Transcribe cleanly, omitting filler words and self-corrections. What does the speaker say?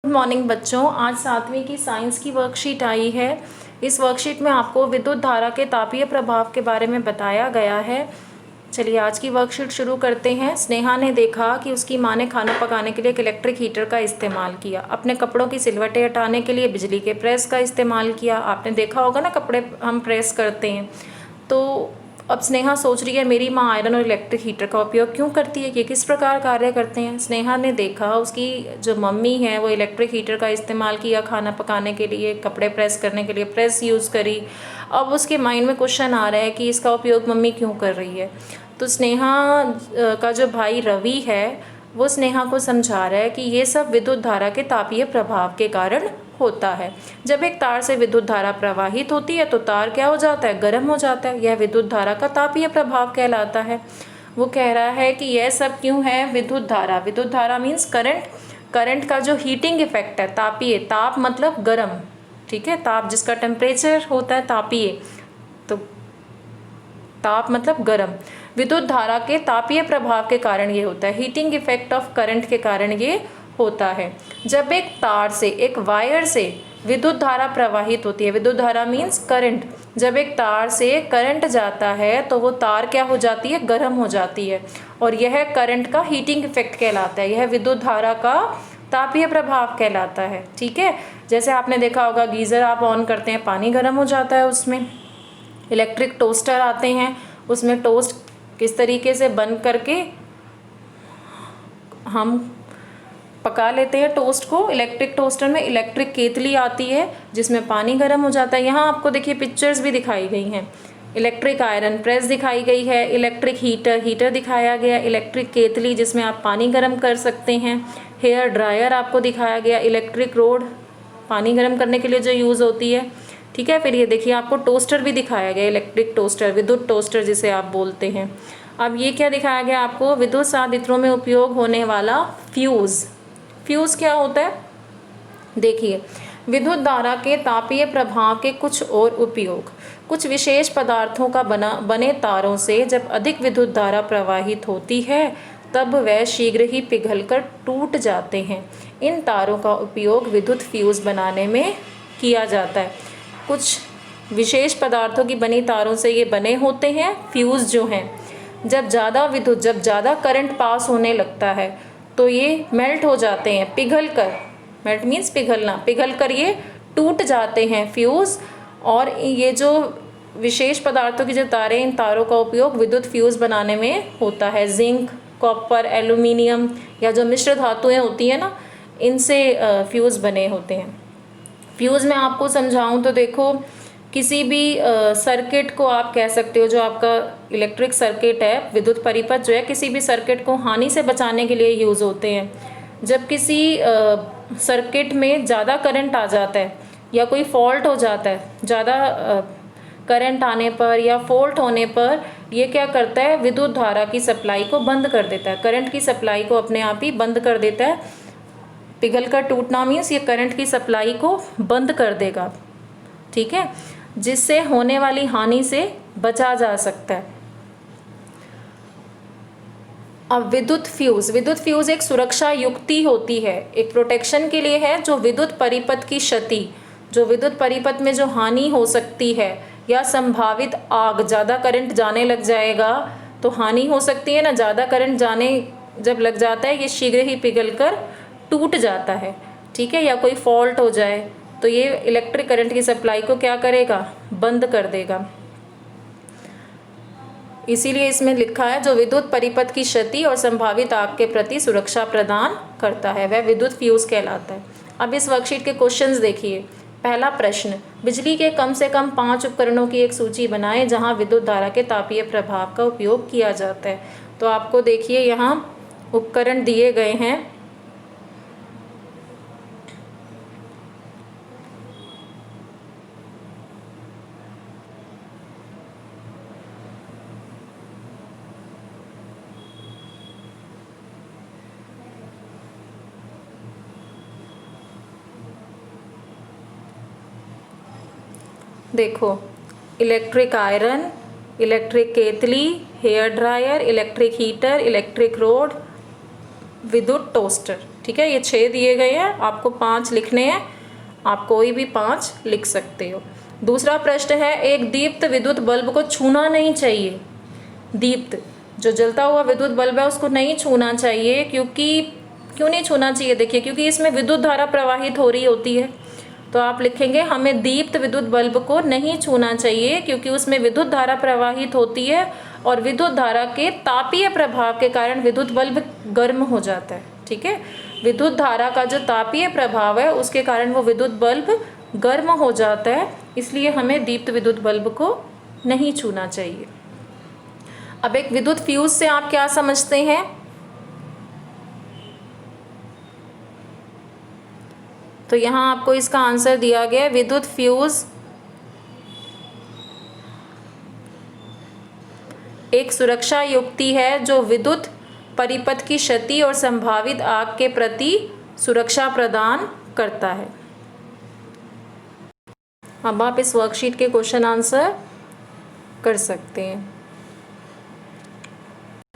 Good morning बच्चों। आज 7वीं की साइंस की वर्कशीट आई है। इस वर्कशीट में आपको विद्युत धारा के तापीय प्रभाव के बारे में बताया गया है। चलिए आज की वर्कशीट शुरू करते हैं। स्नेहा ने देखा कि उसकी माँ ने खाना पकाने के लिए एक इलेक्ट्रिक हीटर का इस्तेमाल किया। अपने कपड़ों की सिलवटें हटाने के लिए बिजली के प्रेस का इस्तेमाल किया। आपने देखा होगा ना, कपड़े हम प्रेस करते हैं। तो अब स्नेहा सोच रही है मेरी माँ आयरन और इलेक्ट्रिक हीटर का उपयोग क्यों करती है, ये किस प्रकार कार्य करते हैं। स्नेहा ने देखा उसकी जो मम्मी है वो इलेक्ट्रिक हीटर का इस्तेमाल किया खाना पकाने के लिए, कपड़े प्रेस करने के लिए प्रेस यूज़ करी। अब उसके माइंड में क्वेश्चन आ रहा है कि इसका उपयोग मम्मी क्यों कर रही है। तो स्नेहा का जो भाई रवि है वो स्नेहा को समझा रहा है कि ये सब विद्युत धारा के तापीय प्रभाव के कारण होता है। जब एक तार से विद्युत धारा प्रवाहित होती है तो तार क्या हो जाता है, गर्म हो जाता है। यह विद्युत धारा का तापीय प्रभाव कहलाता है। वो कह रहा है कि यह सब क्यों है, विद्युत धारा। विद्युत धारा मीन्स करंट। करंट का जो हीटिंग इफेक्ट है, तापीय, ताप मतलब गर्म, ठीक है। ताप जिसका टेम्परेचर होता है तापीय, तो ताप मतलब गर्म। विद्युत धारा के तापीय प्रभाव के कारण ये होता है, हीटिंग इफेक्ट ऑफ करंट के कारण ये होता है। जब एक तार से, एक वायर से विद्युत धारा प्रवाहित होती है, विद्युत धारा मीन्स करंट, जब एक तार से करंट जाता है तो वो तार क्या हो जाती है, गर्म हो जाती है। और यह करंट का हीटिंग इफेक्ट कहलाता है, यह विद्युत धारा का तापीय प्रभाव कहलाता है, ठीक है। जैसे आपने देखा होगा, गीज़र आप ऑन करते हैं, पानी गर्म हो जाता है उसमें। इलेक्ट्रिक टोस्टर आते हैं, उसमें टोस्ट किस तरीके से बंद करके हम पका लेते हैं टोस्ट को। इलेक्ट्रिक टोस्टर में इलेक्ट्रिक केतली आती है जिसमें पानी गर्म हो जाता है। यहाँ आपको देखिए पिक्चर्स भी दिखाई गई हैं। इलेक्ट्रिक आयरन प्रेस दिखाई गई है, इलेक्ट्रिक हीटर दिखाया गया, इलेक्ट्रिक केतली जिसमें आप पानी गर्म कर सकते हैं, हेयर ड्रायर आपको दिखाया गया, इलेक्ट्रिक रोड पानी गर्म करने के लिए जो यूज़ होती है, ठीक है। फिर ये देखिए आपको टोस्टर भी दिखाया गया, इलेक्ट्रिक टोस्टर, विद्युत टोस्टर जिसे आप बोलते हैं। अब ये क्या दिखाया गया आपको, विद्युत संयंत्रों में उपयोग होने वाला फ्यूज़। फ्यूज़ क्या होता है, देखिए विद्युत धारा के तापीय प्रभाव के कुछ और उपयोग। कुछ विशेष पदार्थों का बने तारों से जब अधिक विद्युत धारा प्रवाहित होती है तब वह शीघ्र ही पिघलकर टूट जाते हैं। इन तारों का उपयोग विद्युत फ्यूज़ बनाने में किया जाता है। कुछ विशेष पदार्थों की बनी तारों से ये बने होते हैं फ्यूज़ जो हैं। जब ज़्यादा करंट पास होने लगता है तो ये मेल्ट हो जाते हैं, पिघल कर, मेल्ट मीन्स पिघलना, पिघल कर ये टूट जाते हैं फ्यूज़। और ये जो विशेष पदार्थों की जो तारें, इन तारों का उपयोग विद्युत फ्यूज़ बनाने में होता है। जिंक, कॉपर, एल्यूमिनियम या जो मिश्र धातुएं होती हैं ना, इनसे फ्यूज़ बने होते हैं। फ्यूज़ में आपको समझाऊं तो देखो, किसी भी सर्किट को आप कह सकते हो, जो आपका इलेक्ट्रिक सर्किट है, विद्युत परिपथ जो है, किसी भी सर्किट को हानि से बचाने के लिए यूज़ होते हैं। जब किसी सर्किट में ज़्यादा करंट आ जाता है या कोई फॉल्ट हो जाता है, ज़्यादा करंट आने पर या फॉल्ट होने पर ये क्या करता है, विद्युत धारा की सप्लाई को बंद कर देता है, करंट की सप्लाई को अपने आप ही बंद कर देता है। पिघल कर टूटना मीन्स ये करंट की सप्लाई को बंद कर देगा, ठीक है, जिससे होने वाली हानि से बचा जा सकता है। अब विद्युत फ्यूज़ एक सुरक्षा युक्ति होती है, एक प्रोटेक्शन के लिए है, जो विद्युत परिपथ की क्षति, जो विद्युत परिपथ में जो हानि हो सकती है या संभावित आग, ज़्यादा करंट जाने लग जाएगा तो हानि हो सकती है ना, ज़्यादा करंट जाने जब लग जाता है ये शीघ्र ही पिघलकर टूट जाता है, ठीक है। या कोई फॉल्ट हो जाए तो ये इलेक्ट्रिक करंट की सप्लाई को क्या करेगा, बंद कर देगा। इसीलिए इसमें लिखा है जो विद्युत परिपथ की क्षति और संभावित आग के प्रति सुरक्षा प्रदान करता है, वह विद्युत फ्यूज़ कहलाता है। अब इस वर्कशीट के क्वेश्चंस देखिए। पहला प्रश्न, बिजली के कम से कम 5 उपकरणों की एक सूची बनाएं जहां विद्युत धारा के तापीय प्रभाव का उपयोग किया जाता है। तो आपको देखिए यहाँ उपकरण दिए गए हैं। देखो, electric iron, electric kettle, hair dryer, electric heater, electric rod, विद्युत टोस्टर, ठीक है, ये 6 दिए गए हैं, आपको 5 लिखने हैं, आप कोई भी 5 लिख सकते हो। दूसरा प्रश्न है, एक दीप्त विद्युत बल्ब को छूना नहीं चाहिए। दीप्त जो जलता हुआ विद्युत बल्ब है उसको नहीं छूना चाहिए, क्यों नहीं छूना चाहिए? देखिए, क्योंकि इसमें विद्युत धारा प्रवाहित हो रही होती है। तो आप लिखेंगे हमें दीप्त विद्युत बल्ब को नहीं छूना चाहिए क्योंकि उसमें विद्युत धारा प्रवाहित होती है और विद्युत धारा के तापीय प्रभाव के कारण विद्युत बल्ब गर्म हो जाता है। ठीक है, विद्युत धारा का जो तापीय प्रभाव है उसके कारण वो विद्युत बल्ब गर्म हो जाता है, इसलिए हमें दीप्त विद्युत बल्ब को नहीं छूना चाहिए। अब एक विद्युत फ्यूज से आप क्या समझते हैं? तो यहाँ आपको इसका आंसर दिया गया है, विद्युत फ्यूज एक सुरक्षा युक्ति है जो विद्युत परिपथ की क्षति और संभावित आग के प्रति सुरक्षा प्रदान करता है। अब आप इस वर्कशीट के क्वेश्चन आंसर कर सकते हैं।